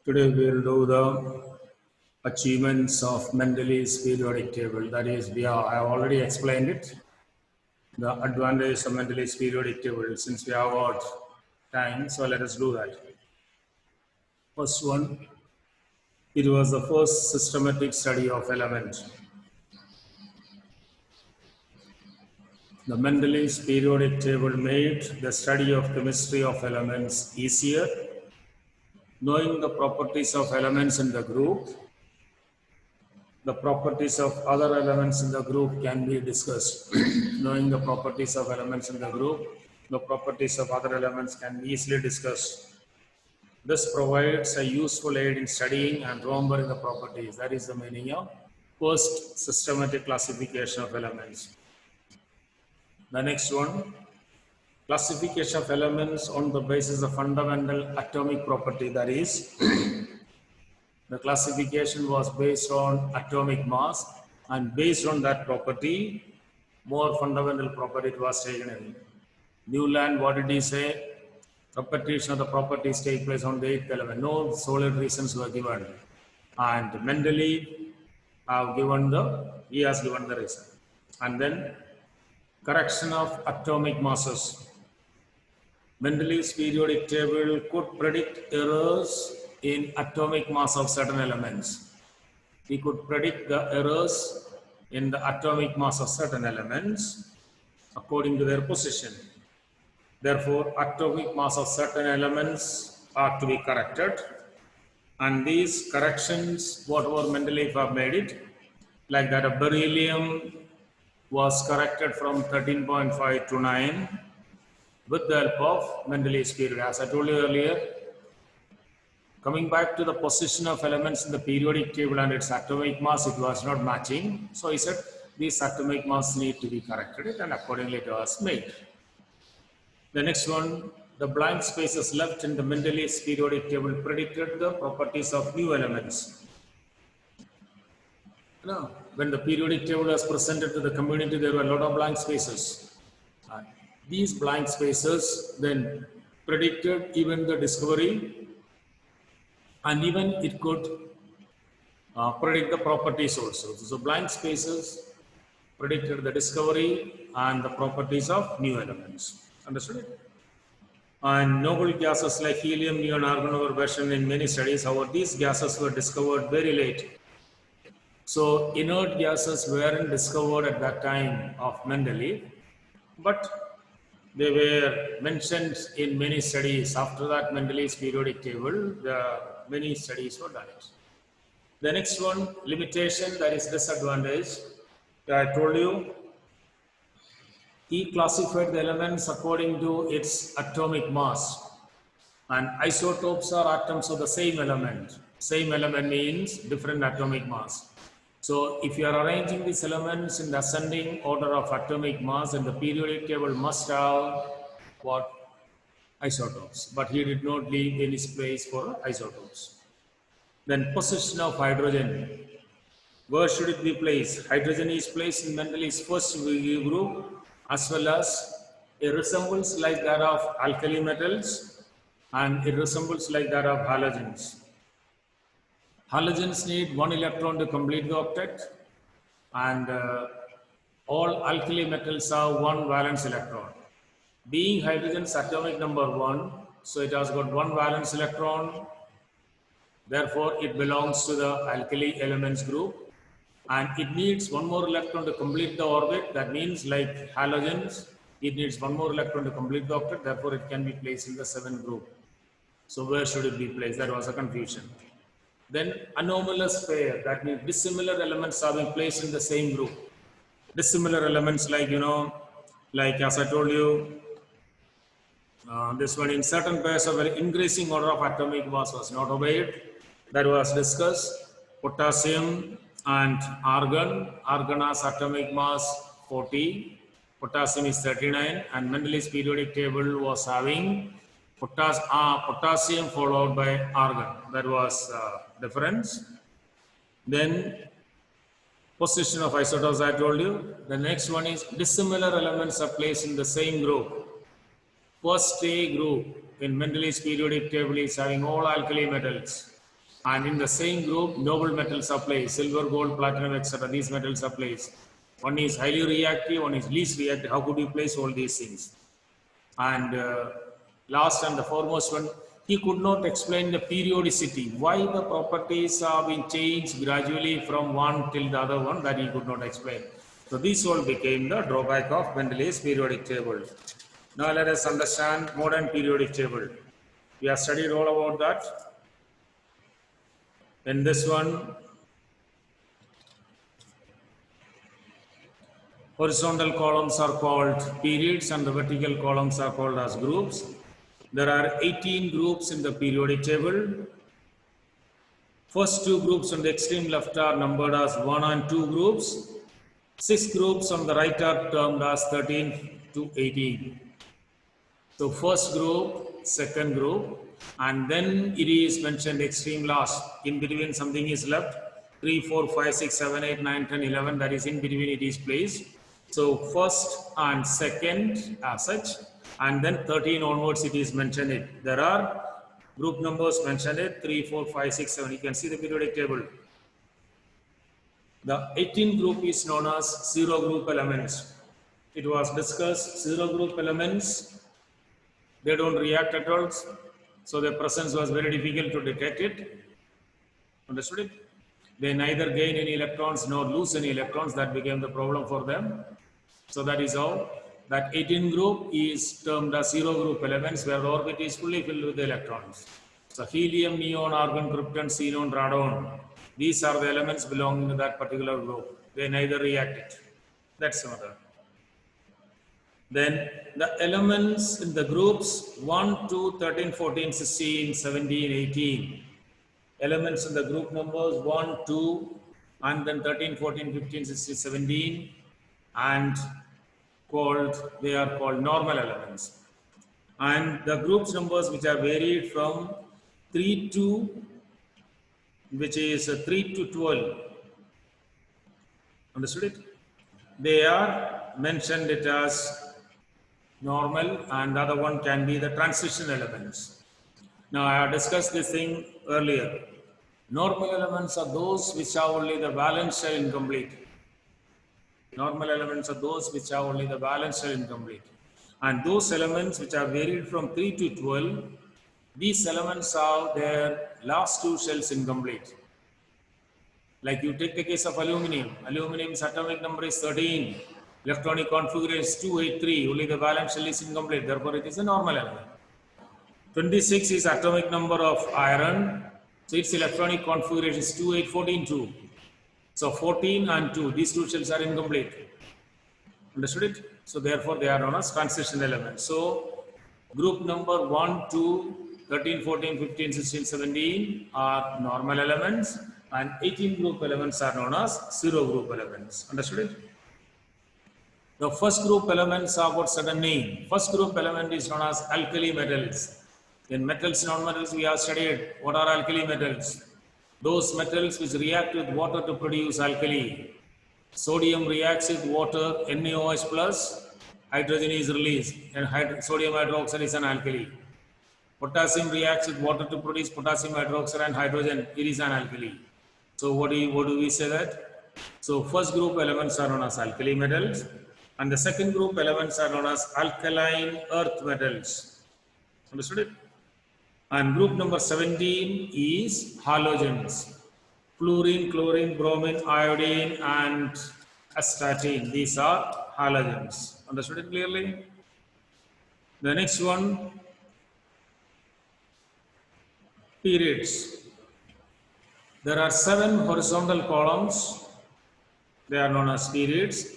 Today we will do the achievements of Mendeleev's periodic table. That is, I have already explained it. The advantage of Mendeleev's periodic table. Since we have got time, so let us do that. First one, it was the first systematic study of elements. The Mendeleev's periodic table made the study of chemistry of elements easier. Knowing the properties of elements in the group, the properties of other elements in the group can be discussed. Knowing the properties of elements in the group, the properties of other elements can be easily discussed. This provides a useful aid in studying and remembering the properties. That is the meaning of first systematic classification of elements. The next one, classification of elements on the basis of fundamental atomic property. That is, the classification was based on atomic mass, and based on that property, more fundamental property it was taken in. Newland, what did he say? Repetition of the properties take place on the 8th element. No solid reasons were given. And Mendeleev he has given the reason. And then correction of atomic masses. Mendeleev's periodic table could predict errors in atomic mass of certain elements. He could predict the errors in the atomic mass of certain elements according to their position. Therefore, atomic mass of certain elements are to be corrected. And these corrections, whatever Mendeleev have made it, like that of beryllium was corrected from 13.5 to 9 with the help of Mendeleev's period. As I told you earlier, coming back to the position of elements in the periodic table and its atomic mass, it was not matching. So he said these atomic mass need to be corrected, and accordingly it was made. The next one, the blank spaces left in the Mendeleev's periodic table predicted the properties of new elements. Now, when the periodic table was presented to the community, there were a lot of blank spaces. These blank spaces then predicted even the discovery, and even it could predict the properties also. So blank spaces predicted the discovery and the properties of new elements. Understood it? And noble gases like helium, neon, argon were mentioned in many studies. However, these gases were discovered very late. So inert gases weren't discovered at that time of Mendeleev, but they were mentioned in many studies. After that, Mendeleev's periodic table, many studies were done. The next one, limitation, that is disadvantage. I told you, he classified the elements according to its atomic mass. And isotopes are atoms of the same element. Same element means different atomic mass. So if you are arranging these elements in the ascending order of atomic mass, then the periodic table must have what? Isotopes. But he did not leave any space for isotopes. Then position of hydrogen. Where should it be placed? Hydrogen is placed in Mendeleev's first group, as well as it resembles like that of alkali metals, and it resembles like that of halogens. Halogens need one electron to complete the octet, and all alkali metals have one valence electron. Being hydrogen's atomic number 1, so it has got one valence electron, therefore it belongs to the alkali elements group, and it needs one more electron to complete the orbit. That means, like halogens, it needs one more electron to complete the octet, therefore it can be placed in the 7th group. So where should it be placed? That was a confusion. Then anomalous pair, that means dissimilar elements are being placed in the same group. Dissimilar elements, like, like as I told you, this one, in certain pairs of increasing order of atomic mass was not obeyed. That was discussed. Potassium and argon. Argon has atomic mass 40. Potassium is 39. And Mendeleev's periodic table was having potassium followed by argon. That was difference. Then position of isotopes, I told you. The next one is dissimilar elements are placed in the same group. First A group in Mendeleev's periodic table is having all alkali metals. And in the same group, noble metals are placed, silver, gold, platinum, etc. These metals are placed. One is highly reactive, one is least reactive. How could you place all these things? And last and the foremost one, he could not explain the periodicity, why the properties are being changed gradually from one till the other one, that he could not explain. So this all became the drawback of Mendeleev's periodic table. Now let us understand modern periodic table. We have studied all about that. In this one, horizontal columns are called periods and the vertical columns are called as groups. There are 18 groups in the periodic table. First two groups on the extreme left are numbered as 1 and 2 groups. 6 groups on the right are termed as 13 to 18. So first group, second group, and then it is mentioned extreme last. In between something is left. 3, 4, 5, 6, 7, 8, 9, 10, 11. That is in between it is placed. So first and second as such. And then 13 onwards it is mentioned it. There are group numbers mentioned it, 3, 4, 5, 6, 7. You can see the periodic table. The 18 group is known as zero group elements. It was discussed, zero group elements, they don't react at all. So their presence was very difficult to detect it. Understood it? They neither gain any electrons nor lose any electrons. That became the problem for them. So that is how that 18 group is termed as zero group elements where the orbit is fully filled with electrons. So helium, neon, argon, krypton, xenon, radon. These are the elements belonging to that particular group. They neither react it. That's another. Then the elements in the groups 1, 2, 13, 14, 16, 17, 18. Elements in the group numbers 1, 2, and then 13, 14, 15, 16, 17, and they are called normal elements. And the groups numbers which are varied from 3 to, which is 3 to 12. Understood it? They are mentioned it as normal, and the other one can be the transition elements. Now I have discussed this thing earlier. Normal elements are those which are only the valence shell incomplete. Normal elements are those which are only the valence shell incomplete. And those elements which are varied from 3 to 12, these elements are their last two shells incomplete. Like you take the case of aluminum. Aluminum's atomic number is 13. Electronic configuration is 283. Only the valence shell is incomplete. Therefore, it is a normal element. 26 is atomic number of iron. So its electronic configuration is 2, 8, 14, 2. So 14 and 2, these two shells are incomplete. Understood it? So therefore they are known as transition elements. So group number 1, 2, 13, 14, 15, 16, 17 are normal elements, and 18 group elements are known as zero group elements. Understood it? The first group elements have got certain name. First group element is known as alkali metals. In metals, non-metals, we have studied what are alkali metals. Those metals which react with water to produce alkali. Sodium reacts with water, NaOH plus, hydrogen is released, and sodium hydroxide is an alkali. Potassium reacts with water to produce potassium hydroxide and hydrogen, it is an alkali. So what do we say that? So first group elements are known as alkali metals, and the second group elements are known as alkaline earth metals. Understood it? And group number 17 is halogens. Fluorine, chlorine, bromine, iodine, and astatine. These are halogens. Understood it clearly? The next one, periods. There are 7 horizontal columns. They are known as periods.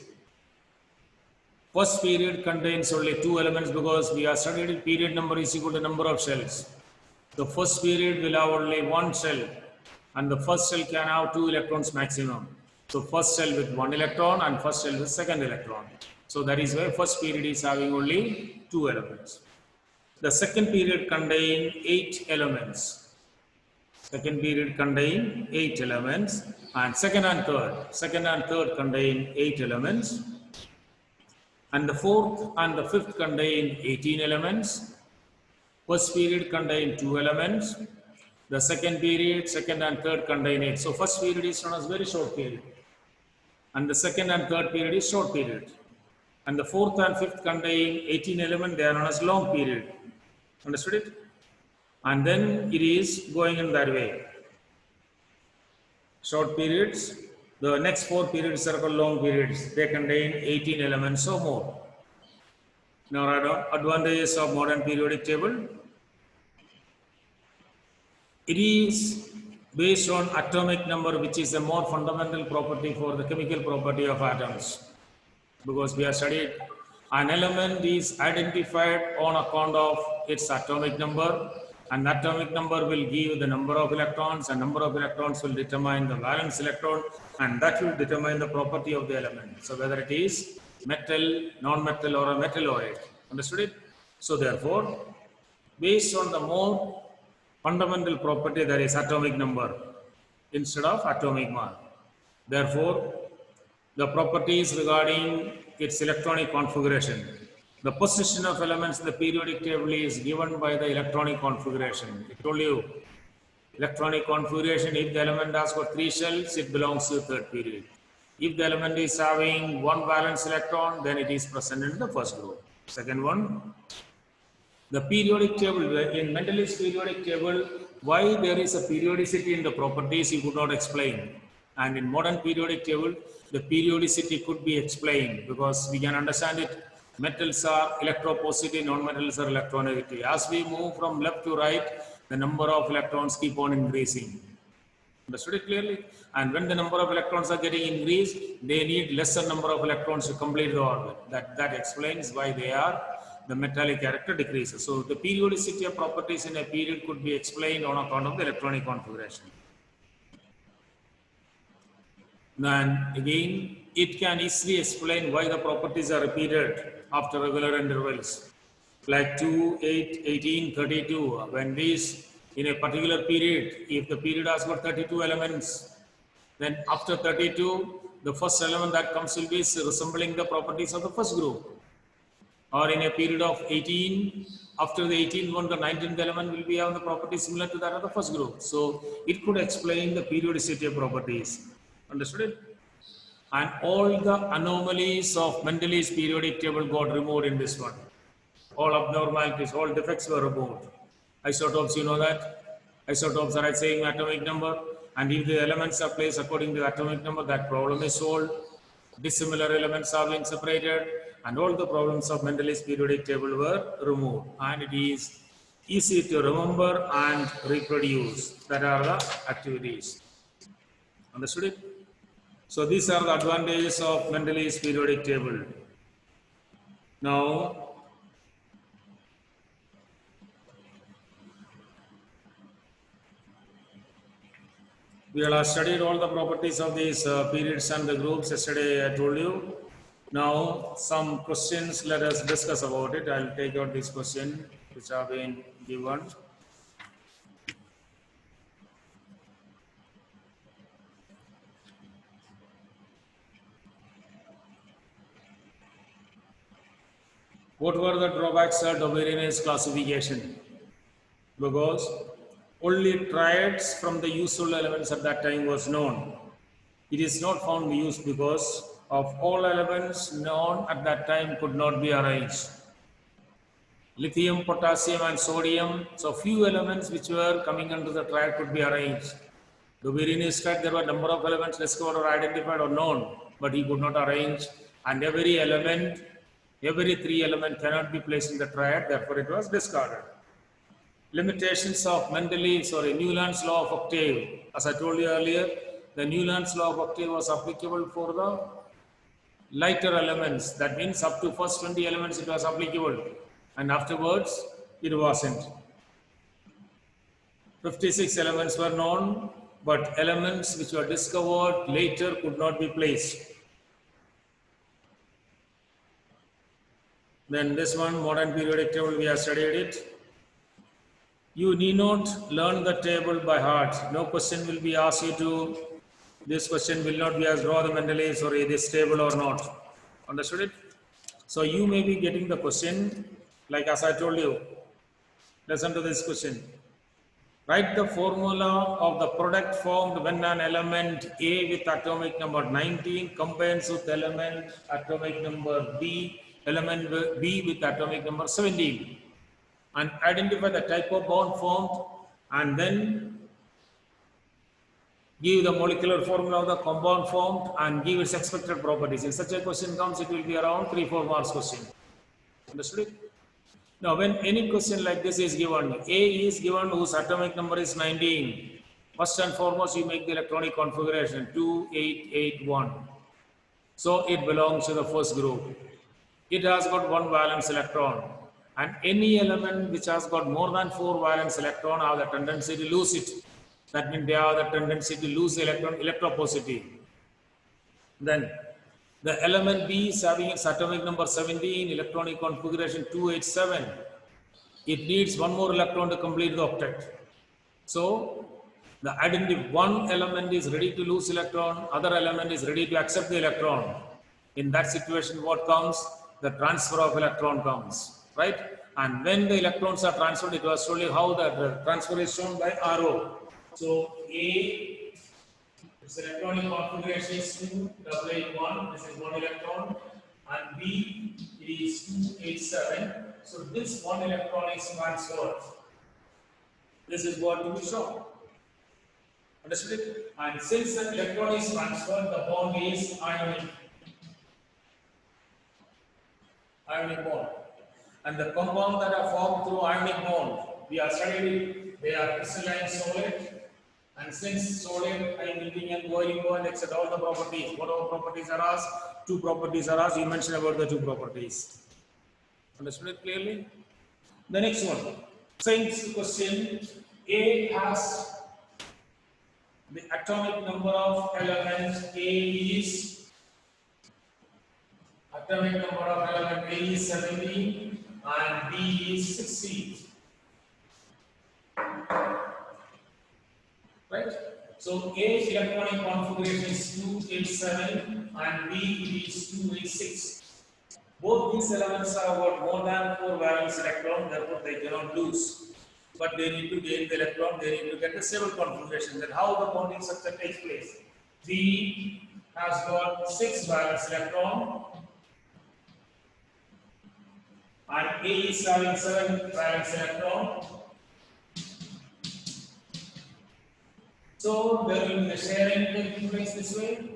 First period contains only 2 elements because we are studying period number is equal to number of shells. The first period will have only 1 shell, and the first shell can have 2 electrons maximum. So first shell with 1 electron and first shell with second electron. So that is why first period is having only 2 elements. The second period contains 8 elements. Second period contains 8 elements, and second and third contain 8 elements. And the fourth and the fifth contain 18 elements. First period contains 2 elements. The second period, second and third contain 8. So first period is known as very short period. And the second and third period is short period. And the fourth and fifth contain 18 elements, they are known as long period. Understood it? And then it is going in that way. Short periods, the next 4 periods are called long periods. They contain 18 elements or more. Now, advantages of modern periodic table. It is based on atomic number, which is a more fundamental property for the chemical property of atoms. Because we have studied an element is identified on account of its atomic number, and the atomic number will give the number of electrons, and number of electrons will determine the valence electron, and that will determine the property of the element. So whether it is metal, non-metal, or a metalloid. Understood it? So therefore, based on the more fundamental property, there is atomic number instead of atomic mass. Therefore, the properties regarding its electronic configuration. The position of elements in the periodic table is given by the electronic configuration. I told you, electronic configuration, if the element has got 3 shells, it belongs to the third period. If the element is having 1 valence electron, then it is present in the first group. Second one, the periodic table, in Mendeleev's periodic table, why there is a periodicity in the properties he could not explain. And in modern periodic table, the periodicity could be explained because we can understand it. Metals are electropositive, non-metals are electronegative. As we move from left to right, the number of electrons keep on increasing. Understood it clearly? And when the number of electrons are getting increased, they need lesser number of electrons to complete the orbit. That explains why the metallic character decreases. So the periodicity of properties in a period could be explained on account of the electronic configuration. And again, it can easily explain why the properties are repeated after regular intervals. Like 2, 8, 18, 32. When these in a particular period, if the period has got 32 elements, then after 32, the first element that comes will be resembling the properties of the first group. Or in a period of 18, after the 18th one, the 19th element will be having the properties similar to that of the first group. So it could explain the periodicity of properties. Understood it? And all the anomalies of Mendeleev's periodic table got removed in this one. All abnormalities, all defects were removed. Isotopes, you know that. Isotopes are saying atomic number, and if the elements are placed according to the atomic number, that problem is solved. Dissimilar elements are being separated, and all the problems of Mendeleev's periodic table were removed. And it is easy to remember and reproduce. That are the activities. Understood it? So these are the advantages of Mendeleev's periodic table. Now, we have studied all the properties of these periods and the groups yesterday, I told you. Now, some questions, let us discuss about it. I'll take out this question which have been given. What were the drawbacks of Dobrynin's classification? Because only triads from the usual elements at that time was known. It is not found used because of all elements known at that time could not be arranged. Lithium, potassium and sodium, so few elements which were coming under the triad could be arranged. Dobrynin said there were a number of elements discovered or identified or known, but he could not arrange, and every 3 elements cannot be placed in the triad, therefore it was discarded. Limitations of Mendeleev's or Newland's law of octave. As I told you earlier, the Newland's law of octave was applicable for the lighter elements. That means up to first 20 elements it was applicable, and afterwards it wasn't. 56 elements were known, but elements which were discovered later could not be placed. Then this one, modern periodic table, we have studied it. You need not learn the table by heart. No question will be asked you to, this question will not be as draw the Mendeleev's or this table or not. Understood it? So you may be getting the question, like as I told you, listen to this question. Write the formula of the product formed when an element A with atomic number 19 combines with element atomic number element B with atomic number 17, and identify the type of bond formed, and then give the molecular formula of the compound formed and give its expected properties. If such a question comes, it will be around 3-4 marks question. Understood? Now, when any question like this is given, A is given whose atomic number is 19. First and foremost, you make the electronic configuration 2881. So it belongs to the first group. It has got one valence electron, and any element which has got more than 4 valence electron have the tendency to lose it. That means they have the tendency to lose the electron electropositive. Then the element B is having its atomic number 17, electronic configuration 287. It needs one more electron to complete the octet. So the identity, one element is ready to lose electron, other element is ready to accept the electron. In that situation, what comes? The transfer of electron comes, right? And when the electrons are transferred, it was shown how the transfer is shown by arrow. So A, its electronic configuration is 28881, this is one electron, and B is 287. So this one electron is transferred. This is what to be shown. Understood it? And since the electron is transferred, the bond is ionic. Ionic bond. And the compound that are formed through ionic bond, we are studying, they are crystalline solid. And since solid, emitting and boiling point, etc., all the properties, whatever properties are asked, 2 properties are asked, you mentioned about the 2 properties. Understood it clearly? The next one. Same question. A has the atomic number of elements. A is atomic number of element A is 17 and B is 16. Right? So A's electronic configuration is 287 and B is 286. Both these elements have got more than 4 valence electron, therefore they cannot lose. But they need to gain the electron, they need to get the stable configuration. Then how the bonding structure takes place? B has got 6 valence electron and A is having 7 valence electron. So there will be the sharing taking place this way.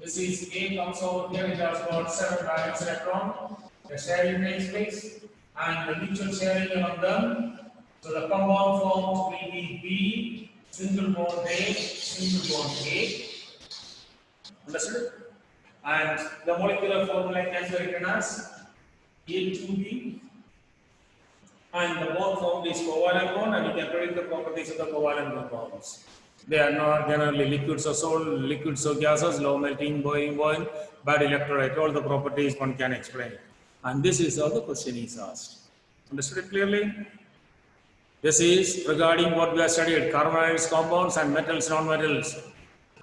This is A comes over here, it has got 7 valence electron. The sharing takes place and the mutual sharing among them. So the compound formed will be B, single bond A, single bond A. Understood? And the molecular formula can be written as A2B. And the bond formed is covalent bond, and you can predict the properties of the covalent compounds. They are not generally liquids or solid, liquids or gases, low melting, boiling point, bad electrolyte, all the properties one can explain. And this is how the question is asked. Understood it clearly? This is regarding what we have studied, carbonyls compounds and metals, non-metals,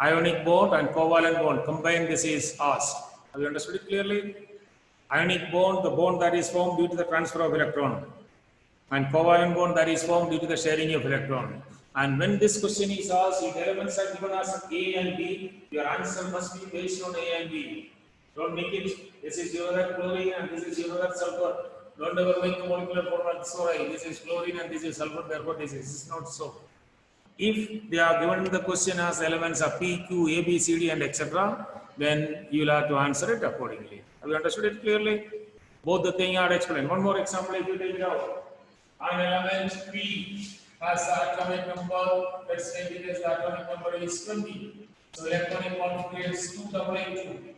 ionic bond and covalent bond. Combined, this is asked. Have you understood it clearly? Ionic bond, the bond that is formed due to the transfer of electron. And covalent bond that is formed due to the sharing of electron. And when this question is asked, if elements are given as A and B, your answer must be based on A and B. Don't make it, this is your chlorine and this is your sulfur. Don't ever make the molecular formula so right. This is chlorine and this is sulfur, therefore this is not so. If they are given the question as elements of P, Q, A, B, C, D, and etc., then you will have to answer it accordingly. Have you understood it clearly? Both the things are explained. One more example, if you take it out. An element P has the atomic number, let's say it is the atomic number is 20. So electronic configuration is 288.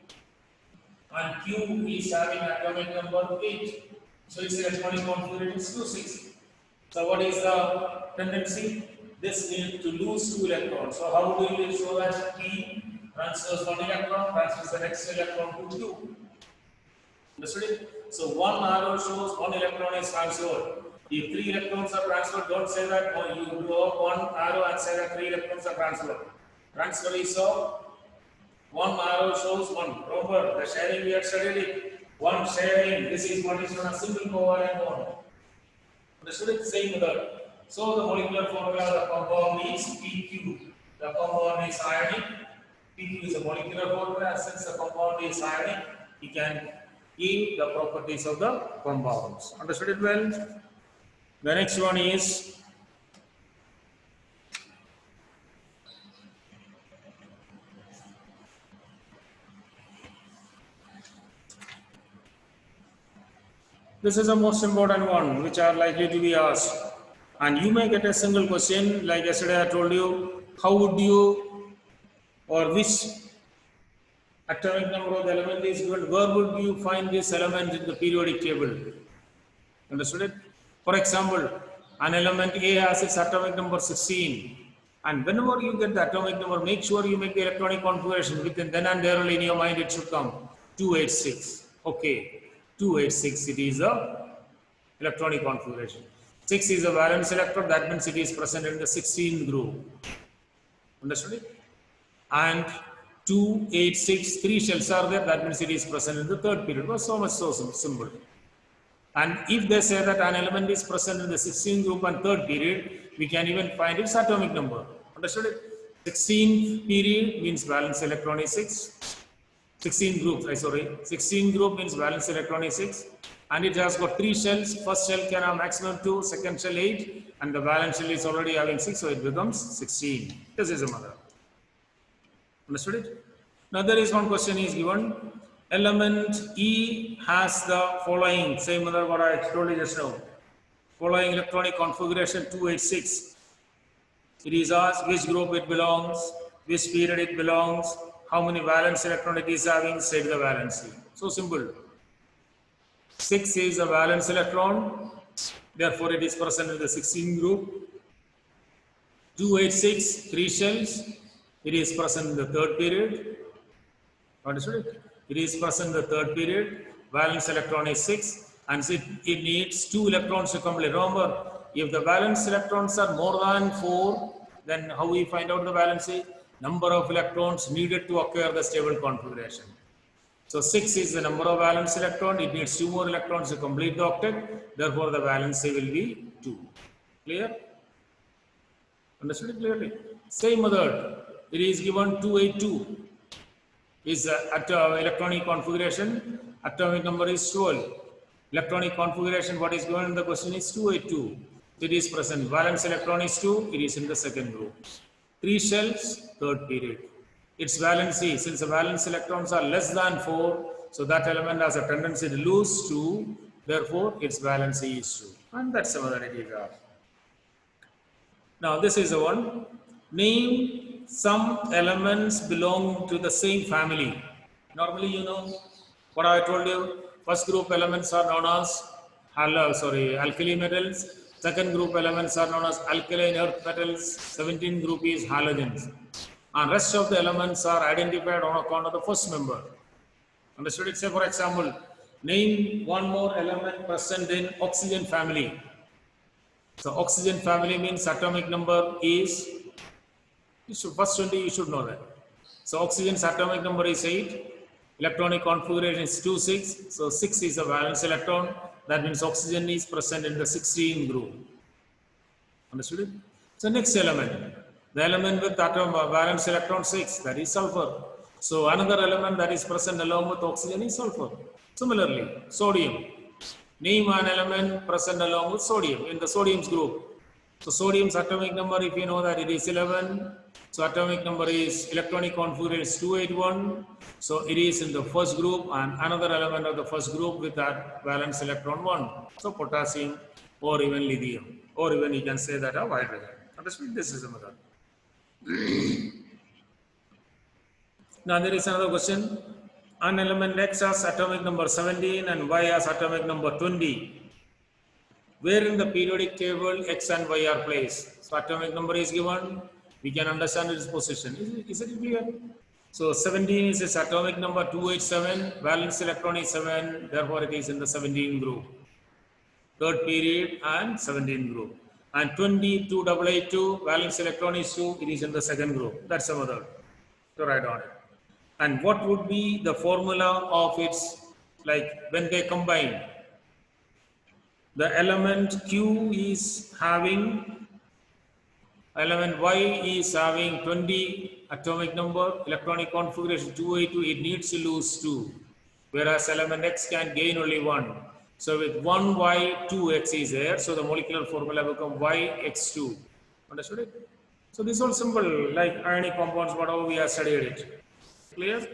And Q is having atomic number 8. So its electronic configuration is 26. So what is the tendency? This needs to lose 2 electrons. So how do you show that P transfers 1 electron, transfers the next electron to Q? Understood it? So one arrow shows 1 electron is transferred. If 3 electrons are transferred, don't say that you draw one arrow and say that 3 electrons are transferred. Transfer is so one arrow shows 1. Remember the sharing we had studied it. One sharing, this is what is known as single covalent bond. Understood it? Same method. So the molecular formula of the compound is PQ. The compound is ionic. PQ is a molecular formula. Since the compound is ionic, we can give the properties of the compounds. Understood it well? The next one is this is the most important one which are likely to be asked. And you may get a single question like yesterday I told you, how would you or which atomic number of the element is given, where would you find this element in the periodic table? Understood it? For example, an element A has its atomic number 16. And whenever you get the atomic number, make sure you make the electronic configuration within then and there only in your mind it should come 286. Okay, 286 it is a electronic configuration. 6 is a valence electron, that means it is present in the 16th group. Understood it? And 286, 3 shells are there, that means it is present in the third period. It was so much so simple. And if they say that an element is present in the 16th group and third period, we can even find its atomic number. Understood it? 16th period means valence electron is 6. 16 group, 16 group means valence electron is 6. And it has got 3 shells. First shell can have maximum 2, second shell 8. And the valence shell is already having 6, so it becomes 16. This is a mother. Understood it? Now there is one question is given. Element E has the following, same other what I told you just now. Following electronic configuration 286. It is asked which group it belongs, which period it belongs, how many valence electron it is having, state the valency. So simple. 6 is a valence electron, therefore it is present in the 16 group. 286, 3 shells, it is present in the third period. Understood it? It is present in the third period. Valence electron is 6 and it needs 2 electrons to complete. Remember, if the valence electrons are more than 4, then how we find out the valency? Number of electrons needed to acquire the stable configuration. So 6 is the number of valence electron. It needs 2 more electrons to complete the octet. Therefore, the valency will be 2. Clear? Understood it clearly? Same method. It is given 282. Is electronic configuration. Atomic number is 12. Electronic configuration, what is given in the question is 282. It is present. Valence electron is 2. It is in the second group. 3 shells, third period. Its valency, since the valence electrons are less than 4, so that element has a tendency to lose 2. Therefore, its valency is 2. And that's another idea. Now, this is the one. Name some elements belong to the same family. Normally, you know what I told you. First group elements are known as alkali metals. Second group elements are known as alkaline earth metals. 17th group is halogens. And rest of the elements are identified on account of the first member. Understood it? Say for example, name one more element present in oxygen family. So oxygen family means atomic number is, first 20 you should know that. So oxygen's atomic number is 8. Electronic configuration is 26. So 6 is a valence electron. That means oxygen is present in the 16th group. Understood it? So next element. The element with atom valence electron 6, that is sulfur. So another element that is present along with oxygen is sulfur. Similarly, sodium. Name an element present along with sodium in the sodium's group. So sodium's atomic number, if you know that it is 11. So atomic number is electronic configuration is 281. So it is in the first group and another element of the first group with that valence electron 1. So potassium or even lithium or even you can say that a hydrogen. Understood? This is a method. Now there is another question. An element X has atomic number 17 and Y has atomic number 20. Where in the periodic table X and Y are placed? So atomic number is given. We can understand its position. Is it clear? So 17 is its atomic number 287. Valence electron is 7. Therefore it is in the 17 group. Third period and 17 group. And 2282, valence electron is 2, it is in the second group. That's the method to write on it. And what would be the formula of its, like when they combine? The element Q is having, element Y is having 20 atomic number, electronic configuration 2A2, it needs to lose 2. Whereas element X can gain only 1. So with 1Y, 2X is there. So the molecular formula becomes YX2. Understood it? So this is all simple, like ionic compounds, whatever we have studied it. Clear?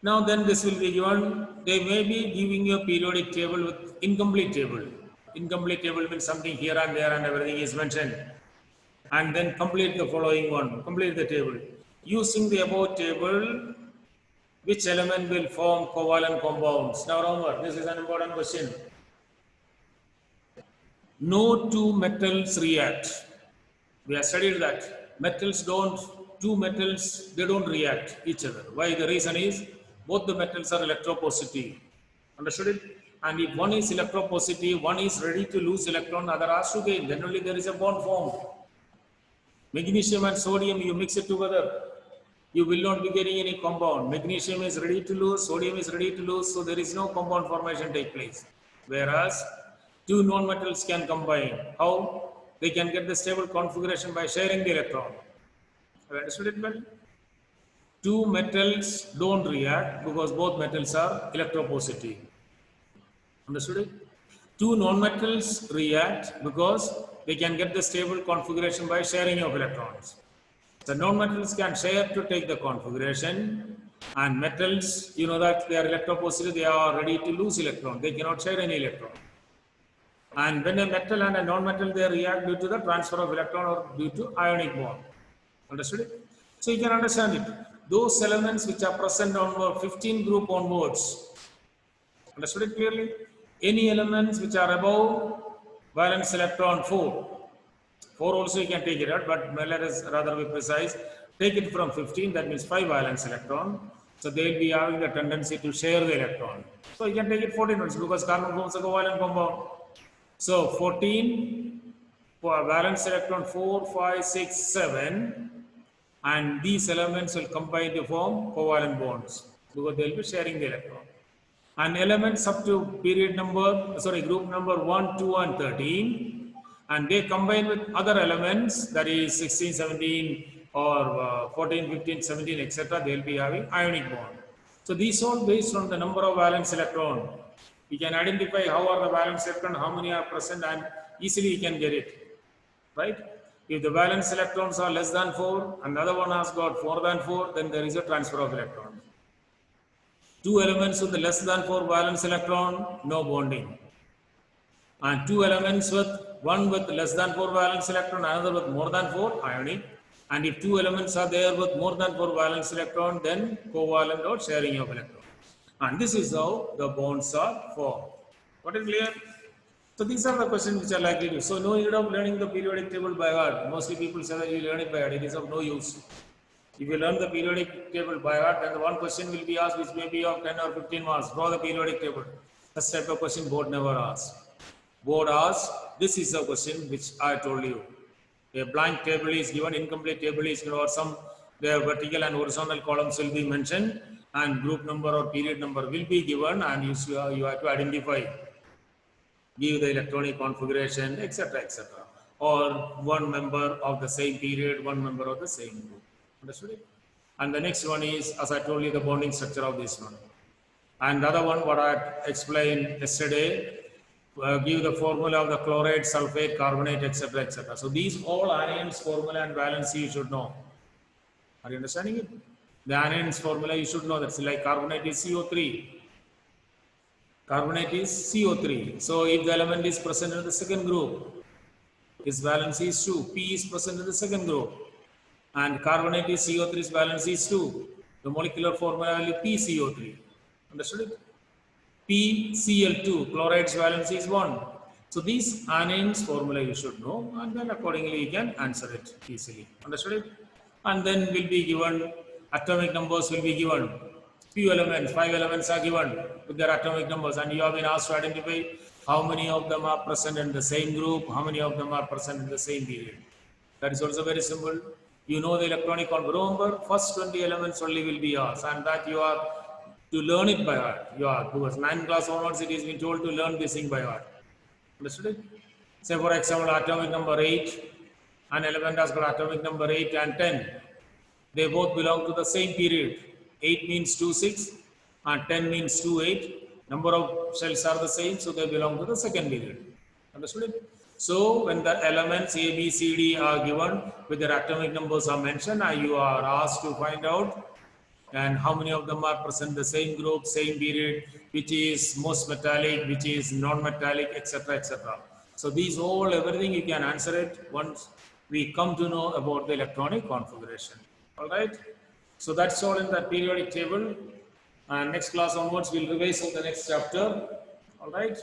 Now then this will be given, they may be giving you a periodic table with incomplete table. Incomplete table means something here and there and everything is mentioned. And then complete the following one, complete the table. Using the above table, which element will form covalent compounds? Now remember, this is an important question. No two metals react. We have studied that. Metals don't, two metals, they don't react each other. Why? The reason is, both the metals are electropositive. Understood it? And if one is electropositive, one is ready to lose electron, other has to gain. Then only there is a bond formed. Magnesium and sodium, you mix it together, you will not be getting any compound. Magnesium is ready to lose, sodium is ready to lose, so there is no compound formation take place. Whereas two non-metals can combine. How? They can get the stable configuration by sharing the electron. Have you understood it well? Two metals don't react because both metals are electropositive. Understood it? Two non-metals react because they can get the stable configuration by sharing of electrons. The non-metals can share to take the configuration, and metals, you know that they are electropositive, they are ready to lose electron. They cannot share any electron. And when a metal and a non-metal, they react due to the transfer of electron or due to ionic bond. Understood it? So you can understand it. Those elements which are present on 15 group onwards. Understood it clearly? Any elements which are above valence electron 4. 4 also you can take it out, but let us rather be precise. Take it from 15, that means 5 valence electron. So they will be having the tendency to share the electron. So you can take it 14 also because carbon forms a covalent compound. So 14 for valence electron 4, 5, 6, 7, and these elements will combine to form covalent bonds because they will be sharing the electron. And elements up to period number, group number 1, 2, and 13, and they combine with other elements, that is 16, 17, or 14, 15, 17, etc. They will be having ionic bond. So these all based on the number of valence electron. We can identify how are the valence electron, how many are present, and easily you can get it, right? If the valence electrons are less than 4, and the other one has got more than 4, then there is a transfer of electrons. Two elements with less than 4 valence electron, no bonding. And two elements with one with less than 4 valence electron, another with more than 4, ionic. And if two elements are there with more than 4 valence electron, then covalent or sharing of electron. And this is how the bonds are formed. What is clear? So these are the questions which are likely to. So no need of learning the periodic table by heart. Mostly people say that you learn it by heart. It is of no use. If you learn the periodic table by heart, then the one question will be asked which may be of 10 or 15 marks. Draw the periodic table. Such type of question board never asks. Board asks, this is the question which I told you. A blank table is given, incomplete table is given, or some the vertical and horizontal columns will be mentioned, and group number or period number will be given, and you have to identify, give the electronic configuration, etc., etc. Or one member of the same period, one member of the same group. Understood it? And the next one is, as I told you, the bonding structure of this one. And the other one, what I explained yesterday, give the formula of the chloride, sulfate, carbonate, etc., etc. So these all anions formula and valency you should know. Are you understanding it? The anions formula you should know. That's like carbonate is CO3. Carbonate is CO3. So if the element is present in the second group, its valency is 2. P is present in the second group. And carbonate is CO3's valency is 2. The molecular formula will be PCO3. Understood it? PCl2, chloride's valency is 1. So these anions formula you should know, and then accordingly you can answer it easily. Understood it? And then will be given, atomic numbers will be given. Few elements, 5 elements are given with their atomic numbers, and you have been asked to identify how many of them are present in the same group, how many of them are present in the same period. That is also very simple. You know the electronic configuration. Remember, first 20 elements only will be asked, and that you are to learn it by heart. Because 9th class onwards, it is been told to learn this thing by heart. Understood it? Say, for example, atomic number 8 and 11th has got atomic number 8 and 10. They both belong to the same period. 8 means 2, 6 and 10 means 2, 8. Number of shells are the same, so they belong to the second period. Understood it? So, when the elements A, B, C, D are given with their atomic numbers are mentioned, you are asked to find out and how many of them are present the same group, same period, which is most metallic, which is non-metallic, etc., etc. So these all, everything you can answer it once we come to know about the electronic configuration. All right. So that's all in that periodic table. And next class onwards, we'll revise on the next chapter. All right.